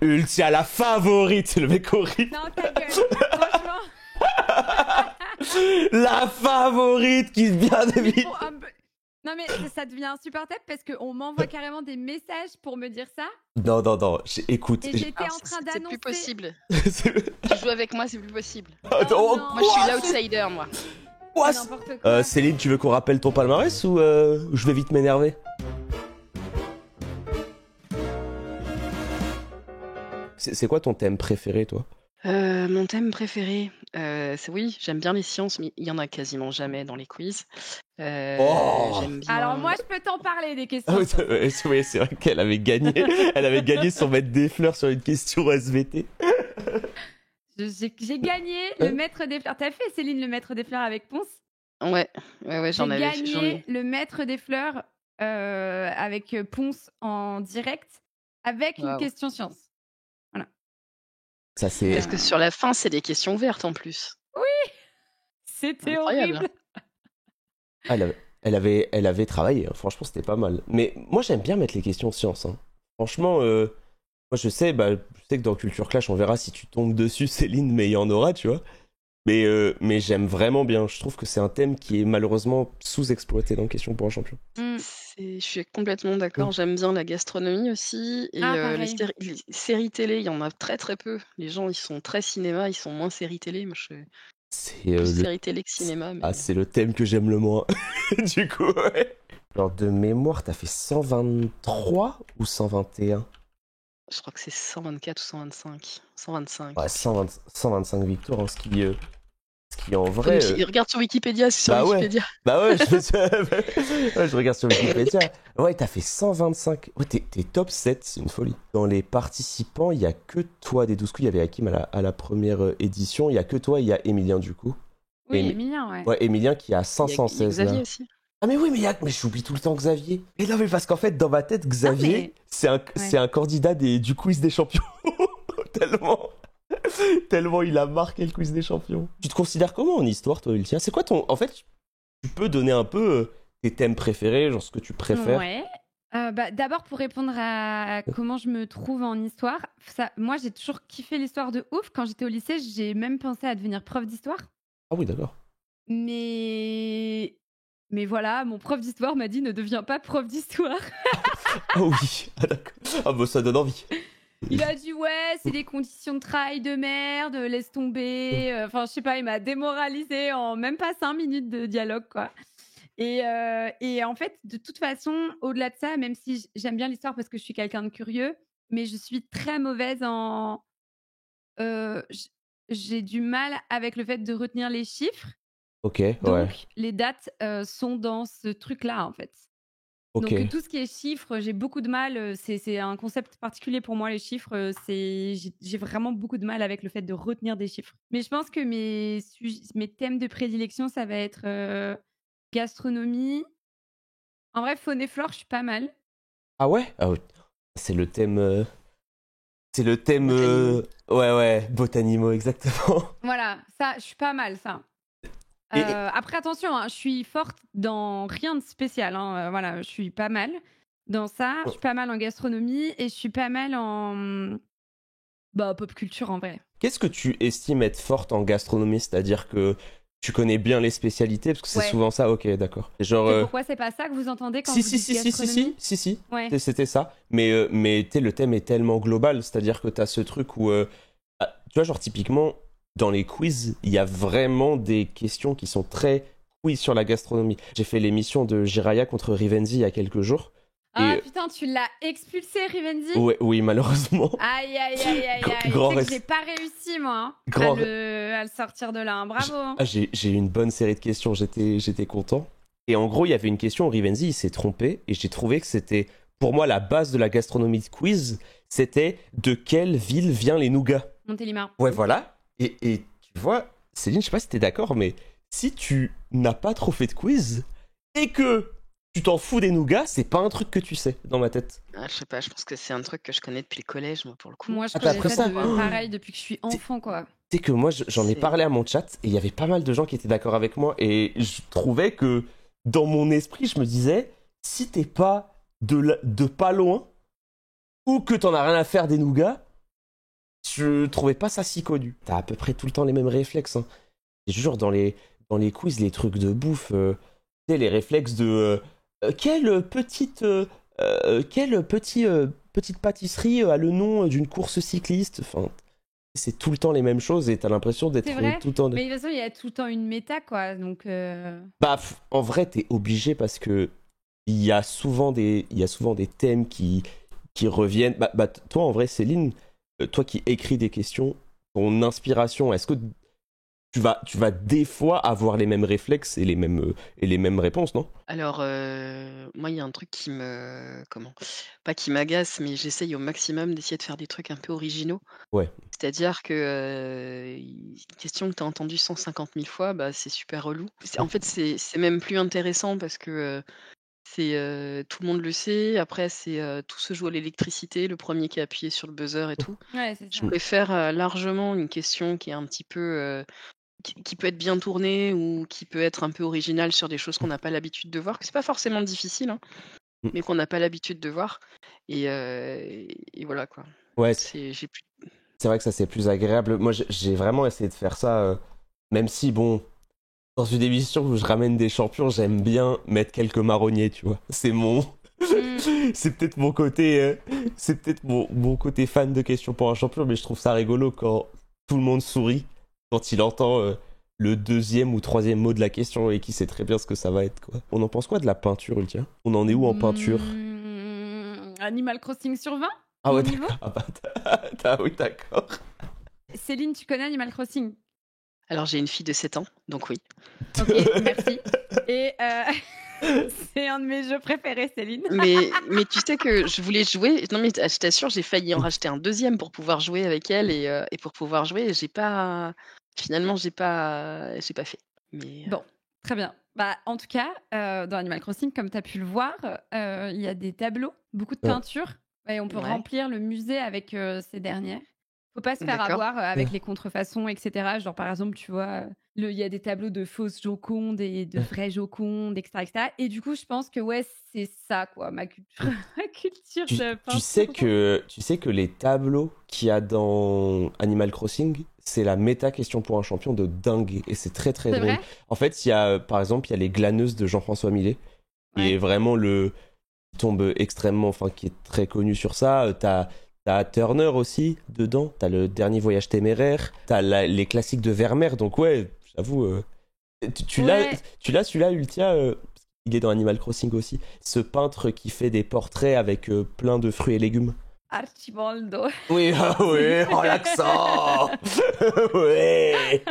Ultia, la favorite, le mec horrible. Non, ta gueule, franchement. La favorite qui vient de Mais vite. bon, non mais ça devient insupportable parce qu'on m'envoie carrément des messages pour me dire ça. Non, écoute. Et j'étais en train d'annoncer... C'est plus possible. C'est- Tu joues avec moi, c'est plus possible. Oh, non. Moi, je suis l'outsider, moi. quoi N'importe quoi. Céline, tu veux qu'on rappelle ton palmarès ou je vais vite m'énerver? C'est quoi ton thème préféré, toi? Mon thème préféré, oui, j'aime bien les sciences, mais il y en a quasiment jamais dans les quiz. J'aime bien... Alors moi, je peux t'en parler des questions. Ah oui, c'est vrai qu'elle avait gagné. Elle avait gagné sans mettre des fleurs sur une question SVT. J'ai gagné le maître des fleurs. T'as fait, Céline, le maître des fleurs avec Ponce? Ouais, j'en J'ai avais fait. gagné le maître des fleurs avec Ponce en direct avec une Waouh. question science. Ça, c'est. Parce que sur la fin, c'est des questions ouvertes en plus. C'était Incroyable. horrible. Ah, elle avait travaillé, hein. Franchement, c'était pas mal. Mais moi, j'aime bien mettre les questions sciences, hein. Franchement, moi, je sais que dans Culture Clash, on verra si tu tombes dessus, Céline, mais il y en aura, tu vois. Mais j'aime vraiment bien. Je trouve que c'est un thème qui est malheureusement sous-exploité dans Question pour un champion. Je suis complètement d'accord. J'aime bien la gastronomie aussi. Et pareil. les séries télé, il y en a très très peu. Les gens, ils sont très cinéma, ils sont moins séries télé. Moi, je suis C'est plus le... série télé que cinéma. Mais... Ah, c'est le thème que j'aime le moins. Du coup, ouais. Alors, de mémoire, t'as fait 123 ou 121? Je crois que c'est 124 ou 125. 125. Ouais, 125 victoires, hein, ce qui en vrai... Regarde sur Wikipédia, c'est sur Bah ouais. Wikipédia. Bah ouais, je regarde sur Wikipédia. Ouais, t'as fait 125. Ouais, t'es top 7, c'est une folie. Dans les participants, il y a que toi des 12 coups. Il y avait Hakim à la première édition. Il y a que toi, il y a Emilien du coup. Oui, Et- Emilien, ouais. Ouais, Emilien qui a Il y a 516 Xavier là. aussi. Ah mais oui, mais j'oublie tout le temps Xavier. Mais non, mais parce qu'en fait, dans ma tête, Xavier, mais- c'est un candidat du quiz des champions. Tellement il a marqué le quiz des champions. Tu te considères comment en histoire, toi, Ultia? C'est quoi ton... En fait, tu peux donner un peu tes thèmes préférés, genre ce que tu préfères. Ouais. D'abord, pour répondre à comment je me trouve en histoire, moi, j'ai toujours kiffé l'histoire de ouf. Quand j'étais au lycée, j'ai même pensé à devenir prof d'histoire. Ah oui, d'accord. Mais voilà, mon prof d'histoire m'a dit ne deviens pas prof d'histoire. Ah oui, ah d'accord. Ah bah ça donne envie. Il a dit ouais, c'est des conditions de travail de merde, laisse tomber. Enfin, je sais pas, il m'a démoralisé en même pas 5 minutes de dialogue, quoi. Et en fait, de toute façon, au-delà de ça, même si j'aime bien l'histoire parce que je suis quelqu'un de curieux, mais je suis très mauvaise en... j'ai du mal avec le fait de retenir les chiffres. Ok, Donc, ouais. les dates sont dans ce truc-là, en fait. Ok. Donc, tout ce qui est chiffres, j'ai beaucoup de mal. C'est un concept particulier pour moi, les chiffres. J'ai vraiment beaucoup de mal avec le fait de retenir des chiffres. Mais je pense que mes thèmes de prédilection, ça va être gastronomie. En vrai, faune et flore, je suis pas mal. Ah ouais? Ah ouais. C'est le thème... C'est le thème... Botanimo. Ouais, Botanimo, exactement. Voilà, ça, je suis pas mal, ça. Et- Après, attention, hein, je suis forte dans rien de spécial. Hein, voilà, je suis pas mal dans ça. Je suis pas mal en gastronomie et je suis pas mal en pop culture en vrai. Qu'est-ce que tu estimes être forte en gastronomie? C'est-à-dire que tu connais bien les spécialités? Parce que c'est Ouais. souvent ça, ok, d'accord. Genre... Et pourquoi c'est pas ça que vous entendez quand Si, vous si, dites si, si, si, gastronomie si. Ouais. C'était ça. Mais tu sais, le thème est tellement global, c'est-à-dire que t'as ce truc où... tu vois, genre, typiquement, dans les quiz, il y a vraiment des questions qui sont très quiz sur la gastronomie. J'ai fait l'émission de Jiraya contre Rivenzi il y a quelques jours. Ah Et- putain, tu l'as expulsé, Rivenzi. Ouais, oui, malheureusement. Aïe. Grand Tu sais res- que j'ai pas réussi, moi, hein, Grand- à le sortir de là. Hein. Bravo. Hein. Ah, j'ai eu une bonne série de questions, j'étais content. Et en gros, il y avait une question où Rivenzi, il s'est trompé, et j'ai trouvé que c'était, pour moi, la base de la gastronomie de quiz, c'était de quelle ville vient les nougats. Montélimar. Ouais, voilà. Et tu vois, Céline, je sais pas si t'es d'accord, mais si tu n'as pas trop fait de quiz, et que tu t'en fous des nougats, c'est pas un truc que tu sais, dans ma tête. Ah, je sais pas, je pense que c'est un truc que je connais depuis le collège, moi, pour le coup. Moi, je Ah, bah, connais après ça, ça, pareil depuis que je suis enfant, quoi. Tu sais que moi, j'en ai C'est- parlé à mon chat, et il y avait pas mal de gens qui étaient d'accord avec moi, et je trouvais que, dans mon esprit, je me disais, si t'es pas de pas loin, ou que t'en as rien à faire des nougats, je trouvais pas ça si connu. T'as à peu près tout le temps les mêmes réflexes. Hein. Et je jure, dans les quiz, les trucs de bouffe, tu sais, les réflexes de petite pâtisserie a le nom d'une course cycliste. Enfin, c'est tout le temps les mêmes choses et t'as l'impression d'être C'est vrai. tout le temps. Mais de toute façon, il y a tout le temps une méta, quoi. Donc, Bah, en vrai, t'es obligé parce que il y a souvent des thèmes qui reviennent. Toi, en vrai, Céline, toi qui écris des questions, ton inspiration, est-ce que tu vas des fois avoir les mêmes réflexes et les mêmes réponses, non? Alors, moi, il y a un truc pas qui m'agace, mais j'essaye au maximum d'essayer de faire des trucs un peu originaux. Ouais. C'est-à-dire que, une question que tu as entendue 150 000 fois, bah, c'est super relou. En fait, c'est même plus intéressant parce que, tout le monde le sait. Après, tout se joue à l'électricité, le premier qui a appuyé sur le buzzer et tout. ouais, c'est Je ça. préfère, largement une question qui est un petit peu, qui peut être bien tournée ou qui peut être un peu originale sur des choses qu'on n'a pas l'habitude de voir, que c'est pas forcément difficile, hein, Mm. mais qu'on n'a pas l'habitude de voir et voilà quoi. Ouais, J'ai plus c'est vrai que ça c'est plus agréable. Moi, j'ai vraiment essayé de faire ça, même si, bon, dans une émission où je ramène des champions, j'aime bien mettre quelques marronniers, tu vois. C'est mon. C'est peut-être mon côté. C'est peut-être mon côté fan de questions pour un champion, mais je trouve ça rigolo quand tout le monde sourit, quand il entend le deuxième ou troisième mot de la question et qui sait très bien ce que ça va être, quoi. On en pense quoi de la peinture, Ultia? On en est où en peinture? Animal Crossing sur 20? Ah ouais, Mon niveau d'accord. Ah bah, oui, d'accord. Céline, tu connais Animal Crossing? Alors j'ai une fille de 7 ans, donc oui. Ok, merci. Et c'est un de mes jeux préférés, Céline. Mais tu sais que je voulais jouer non mais je t'assure, j'ai failli en racheter un deuxième pour pouvoir jouer avec elle et pour pouvoir jouer et finalement j'ai pas fait. Mais Bon, très bien. Bah, en tout cas, dans Animal Crossing, comme tu as pu le voir, il y a des tableaux, beaucoup de Ouais. peinture, et on peut Ouais. remplir le musée avec ces dernières. Faut pas se faire D'accord. avoir avec les contrefaçons, etc. Genre, par exemple, tu vois, il y a des tableaux de fausses Joconde et de vraies Joconde, etc., etc. Et du coup, je pense que ouais, c'est ça, quoi, ma culture, ma culture de peinture. Tu sais que les tableaux qu'il y a dans Animal Crossing, c'est la méta question pour un champion de dingue et c'est très très C'est drôle. vrai. En fait, il y a par exemple, il y a les glaneuses de Jean-François Millet qui Ouais. est vraiment qui tombe extrêmement, enfin qui est très connu sur ça. T'as Turner aussi dedans, t'as le dernier voyage téméraire, t'as les classiques de Vermeer, donc ouais, j'avoue, Ouais. tu l'as celui-là, Ultia, il est dans Animal Crossing aussi, ce peintre qui fait des portraits avec plein de fruits et légumes. Archibaldo. Oui, ah oui, oh l'accent. Ouais.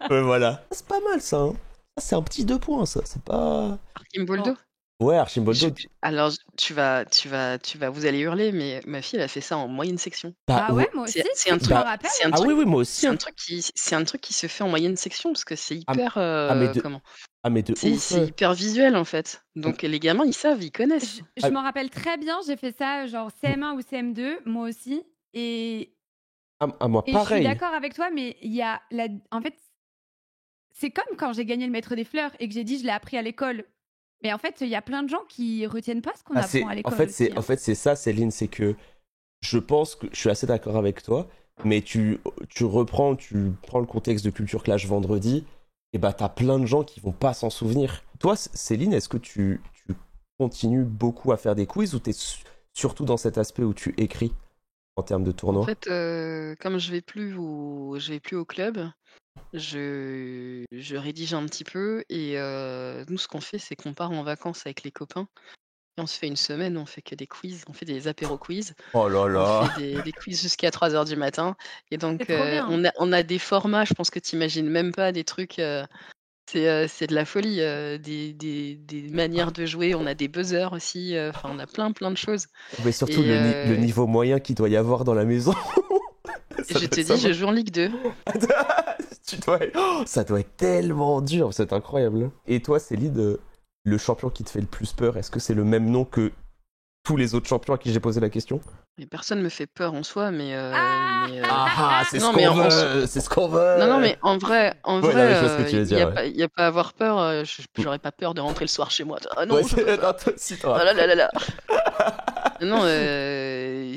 Ouais, voilà. C'est pas mal ça, hein. Ça, c'est un petit 2 points, ça, c'est pas... Archimboldo? Ouais, Archimboldo. Alors vous allez hurler, mais ma fille elle a fait ça en moyenne section. Bah, Ah ouais, moi aussi, C'est un je truc m'en rappelle. c'est un Ah truc oui, oui, moi aussi. c'est un Hein. truc qui se fait en moyenne section parce que c'est Ah, hyper, mais de, comment? ah, mais de ouf. C'est hyper visuel en fait. Donc les gamins ils savent, ils connaissent. Je m'en rappelle très bien, j'ai fait ça genre CM1 ou CM2, moi aussi. Et Moi, je suis pareil. d'accord avec toi, mais il y a en fait, c'est comme quand j'ai gagné le maître des fleurs et que j'ai dit je l'ai appris à l'école. Mais en fait, il y a plein de gens qui retiennent pas ce qu'on apprend à l'école. En fait, c'est ça, Céline, c'est que je pense que je suis assez d'accord avec toi, mais tu prends le contexte de Culture Clash vendredi, et bah t'as plein de gens qui vont pas s'en souvenir. Toi, Céline, est-ce que tu continues beaucoup à faire des quiz ou t'es surtout dans cet aspect où tu écris en termes de tournoi? En fait, comme je vais plus au club, je rédige un petit peu et nous ce qu'on fait, c'est qu'on part en vacances avec les copains et on se fait une semaine où on fait que des quiz, on fait des apéros quiz. Oh là On là. fait des quiz jusqu'à 3h du matin et donc C'est trop bien. on a des formats, je pense que tu imagines même pas des trucs, c'est de la folie, des manières de jouer, on a des buzzers aussi, enfin on a plein de choses Mais surtout et le niveau moyen qu'il doit y avoir dans la maison. Ça je doit te être dis, je sympa. joue en Ligue 2. Ça doit être tellement dur, c'est incroyable. Et toi, Céline, le champion qui te fait le plus peur, est-ce que c'est le même nom que tous les autres champions à qui j'ai posé la question? Mais personne me fait peur en soi, mais C'est non, ce mais qu'on veut, c'est ce qu'on veut. non, mais en vrai, Ouais, non, mais je vois ce que tu veux il dire. Ouais. y a pas à avoir peur. J'aurais pas peur de rentrer le soir chez moi. Ah non, Ouais, je peux pas. non, toi aussi, toi. Ah là là là là. Non, c'est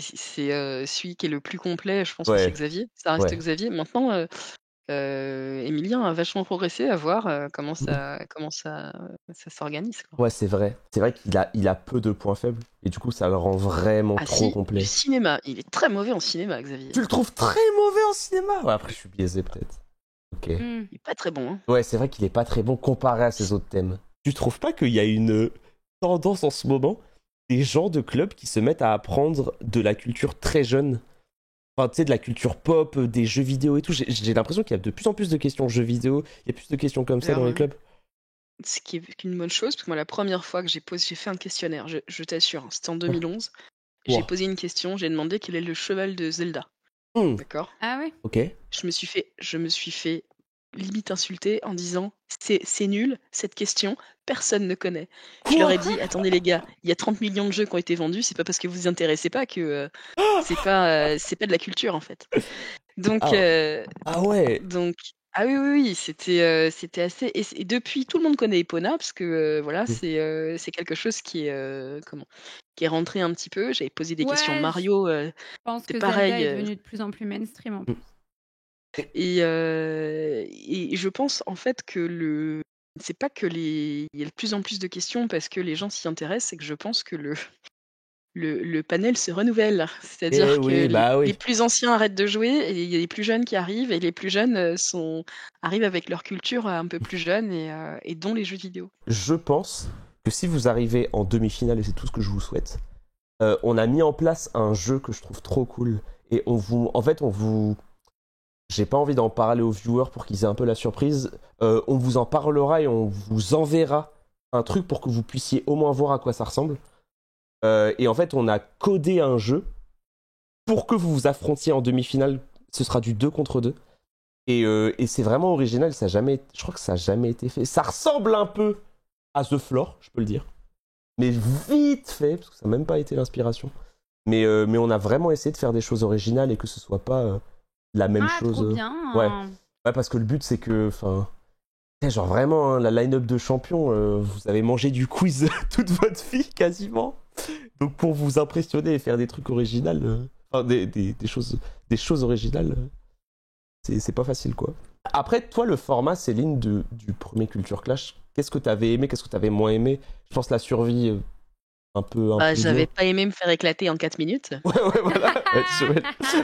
celui qui est le plus complet, je pense que c'est Ouais, Xavier. Ça reste ouais. Xavier. Maintenant, Emilien a vachement progressé, à voir ça s'organise, quoi. Ouais, c'est vrai. C'est vrai qu'il a peu de points faibles. Et du coup, ça le rend vraiment Ah trop si, le complet. cinéma, il est très mauvais en cinéma, Xavier. Tu le trouves très mauvais en cinéma? Ouais, après, je suis biaisé, peut-être. Ok. Il est pas très bon, hein. Ouais, c'est vrai qu'il est pas très bon comparé à ses autres thèmes. Tu trouves pas qu'il y a une tendance en ce moment des gens de club qui se mettent à apprendre de la culture très jeune? Enfin, tu sais, de la culture pop, des jeux vidéo et tout. J'ai l'impression qu'il y a de plus en plus de questions jeux vidéo. Il y a plus de questions comme ça dans Alors, les clubs. ce qui est une bonne chose, parce que moi, la première fois que j'ai fait un questionnaire, je t'assure, hein, c'était en 2011. J'ai Wow. posé une question, j'ai demandé quel est le cheval de Zelda. D'accord? Ah ouais? Ok. Je me suis fait limite insulter en disant c'est nul cette question, personne ne connaît. Je leur ai dit attendez les gars, il y a 30 millions de jeux qui ont été vendus, c'est pas parce que vous vous intéressez pas que c'est pas de la culture en fait. Donc Ah, ah ouais. donc ah oui oui oui, c'était assez et depuis tout le monde connaît Epona parce que voilà, c'est quelque chose qui est qui est rentré un petit peu. J'avais posé des questions Ouais, je Mario, pense c'est que Zelda pareil. est devenu de plus en plus mainstream en plus. Et je pense en fait que c'est pas que il y a de plus en plus de questions parce que les gens s'y intéressent, c'est que je pense que le panel se renouvelle. Eh C'est-à-dire que oui, bah les oui. plus anciens arrêtent de jouer et il y a les plus jeunes qui arrivent et les plus jeunes arrivent avec leur culture un peu plus jeune et dont les jeux vidéo. Je pense que si vous arrivez en demi-finale, et c'est tout ce que je vous souhaite, on a mis en place un jeu que je trouve trop cool. Et j'ai pas envie d'en parler aux viewers pour qu'ils aient un peu la surprise. On vous en parlera et on vous enverra un truc pour que vous puissiez au moins voir à quoi ça ressemble. Et en fait, on a codé un jeu pour que vous vous affrontiez en demi-finale. Ce sera du 2 contre 2. Et c'est vraiment original. Je crois que ça n'a jamais été fait. Ça ressemble un peu à The Floor, je peux le dire. Mais vite fait, parce que ça n'a même pas été l'inspiration. Mais on a vraiment essayé de faire des choses originales et que ce soit pas la même chose. Trop bien. Ouais. Ouais, parce que le but, c'est que. Genre vraiment, hein, la line-up de champions, vous avez mangé du quiz toute votre vie quasiment. Donc pour vous impressionner et faire des trucs originaux, des choses originales, c'est pas facile quoi. Après, toi, le format, Céline, du premier Culture Clash, qu'est-ce que t'avais aimé, qu'est-ce que t'avais moins aimé? Je pense la survie, un peu J'avais dur. pas aimé me faire éclater en 4 minutes. Ouais, voilà.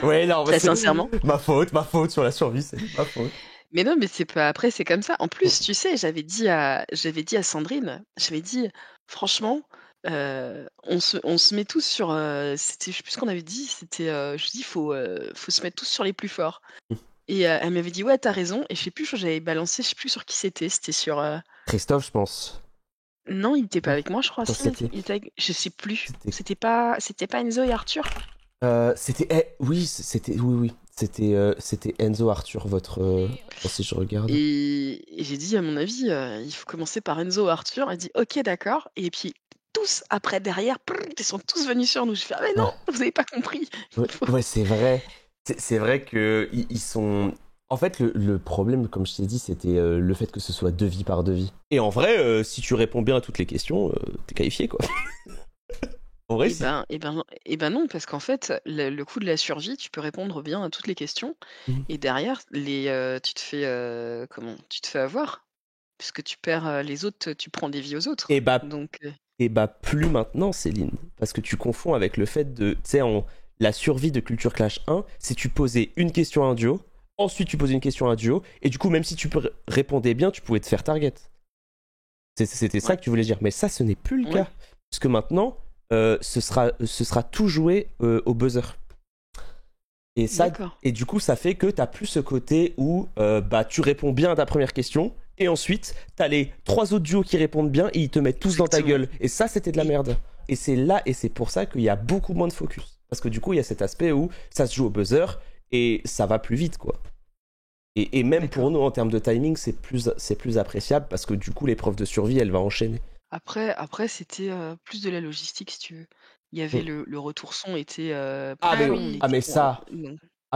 Ouais, non, Très sincèrement. ma faute sur la survie, c'est ma faute. Mais non, mais c'est pas après, c'est comme ça. En plus, tu sais, j'avais dit à Sandrine, j'avais dit: «Franchement, on se met tous sur,» c'était je sais plus ce qu'on avait dit, c'était, je dis: faut se mettre tous sur les plus forts» et elle m'avait dit: «Ouais, t'as raison» et je sais plus, j'avais balancé, je sais plus sur qui c'était sur, Christophe, je pense. non, il était pas avec moi, je crois. Quand Si, c'était il était avec je sais plus. C'était- C'était pas Enzo et Arthur? oui, c'était Enzo Arthur, votre. Si je regarde. Et j'ai dit: «À mon avis, il faut commencer par Enzo, Arthur». Elle dit: «OK, d'accord» et puis tous après derrière, ils sont tous venus sur nous. Je fais: «Ah mais non, vous avez pas compris». Ouais, c'est vrai. C'est vrai que ils sont. En fait, le problème, comme je t'ai dit, c'était le fait que ce soit devis par devis. Et en vrai, si tu réponds bien à toutes les questions, t'es qualifié, quoi. En vrai, Et ben non, parce qu'en fait, le coup de la survie, tu peux répondre bien à toutes les questions et derrière tu te fais, tu te fais avoir. Puisque tu perds, les autres, tu prends des vies aux autres. Et bah, Donc plus maintenant, Céline. Parce que tu confonds avec le fait de. Tu sais, la survie de Culture Clash 1, c'est tu posais une question à un duo, ensuite tu posais une question à un duo, et du coup, même si tu répondais bien, tu pouvais te faire target. C'était ça que tu voulais dire. Mais ça, ce n'est plus le cas. Parce que maintenant, ce sera tout joué au buzzer. Et ça, et du coup, ça fait que t'as plus ce côté où tu réponds bien à ta première question, et ensuite, t'as les 3 autres duos qui répondent bien, et ils te mettent tous dans ta gueule. Et ça, c'était de la merde. Et c'est là, et c'est pour ça qu'il y a beaucoup moins de focus. Parce que du coup, il y a cet aspect où ça se joue au buzzer, et ça va plus vite, quoi. Et même pour nous, en termes de timing, c'est plus appréciable, parce que du coup, l'épreuve de survie, elle va enchaîner. Après c'était, plus de la logistique, si tu veux. Il y avait le retour son était,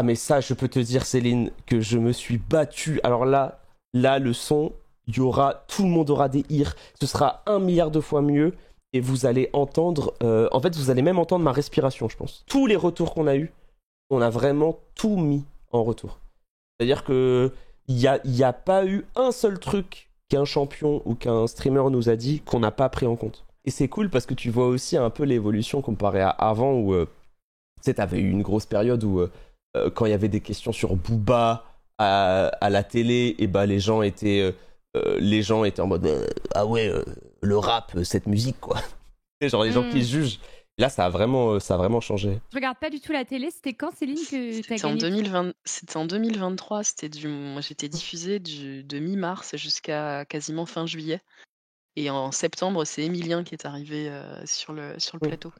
mais ça, je peux te dire, Céline, que je me suis battu. Alors là, le son, tout le monde aura des ears. Ce sera 1 milliard de fois mieux. et vous allez entendre... en fait, vous allez même entendre ma respiration, je pense. Tous les retours qu'on a eus, on a vraiment tout mis en retour. C'est-à-dire que il y a pas eu un seul truc qu'un champion ou qu'un streamer nous a dit qu'on n'a pas pris en compte. Et c'est cool parce que tu vois aussi un peu l'évolution comparé à avant où tu sais, t'avais eu une grosse période où quand il y avait des questions sur Booba à la télé, et bah les gens étaient en mode ah ouais, le rap, cette musique quoi. C'est genre les gens qui jugent. Là, ça a vraiment changé. Je regarde pas du tout la télé. C'était quand, Céline, que t'as gagné? C'était en 2023. Moi, j'étais diffusée de mi-mars jusqu'à quasiment fin juillet. Et en septembre, c'est Emilien qui est arrivé sur le plateau.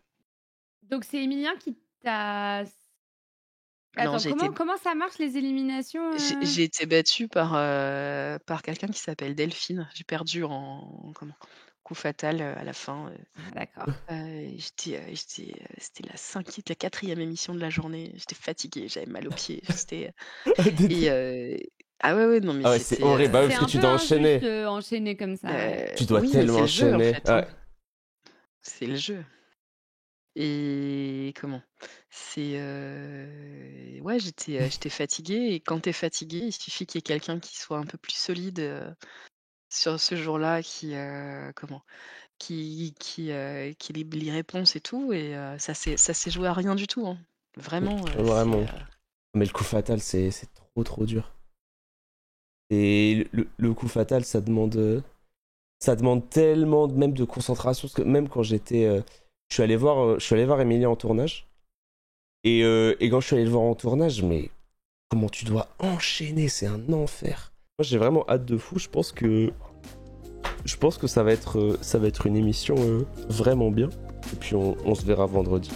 Donc c'est Emilien qui t'a... Non, Attends, comment ça marche les éliminations j'ai été battue par quelqu'un qui s'appelle Delphine. J'ai perdu en coup fatal à la fin. D'accord. C'était la quatrième émission de la journée. J'étais fatiguée, j'avais mal aux pieds. Ah ouais, non mais ah ouais, c'est horrible, parce que tu dois enchaîner. C'est enchaîner comme ça. Tu dois tellement enchaîner. En fait, hein. C'est le jeu. Et comment? Ouais, j'étais fatiguée et quand t'es fatigué, il suffit qu'il y ait quelqu'un qui soit un peu plus solide sur ce jour-là, qui lit les réponses et tout, et ça s'est joué à rien du tout, hein. Vraiment. Vraiment. Mais le coup fatal, c'est trop dur. Et le coup fatal, ça demande tellement même de concentration, parce que même quand j'étais... je suis allé voir Emilien en tournage. Et quand je suis allé le voir en tournage, mais comment tu dois enchaîner, c'est un enfer. Moi, j'ai vraiment hâte de fou. Je pense que ça va être une émission vraiment bien. Et puis on se verra vendredi.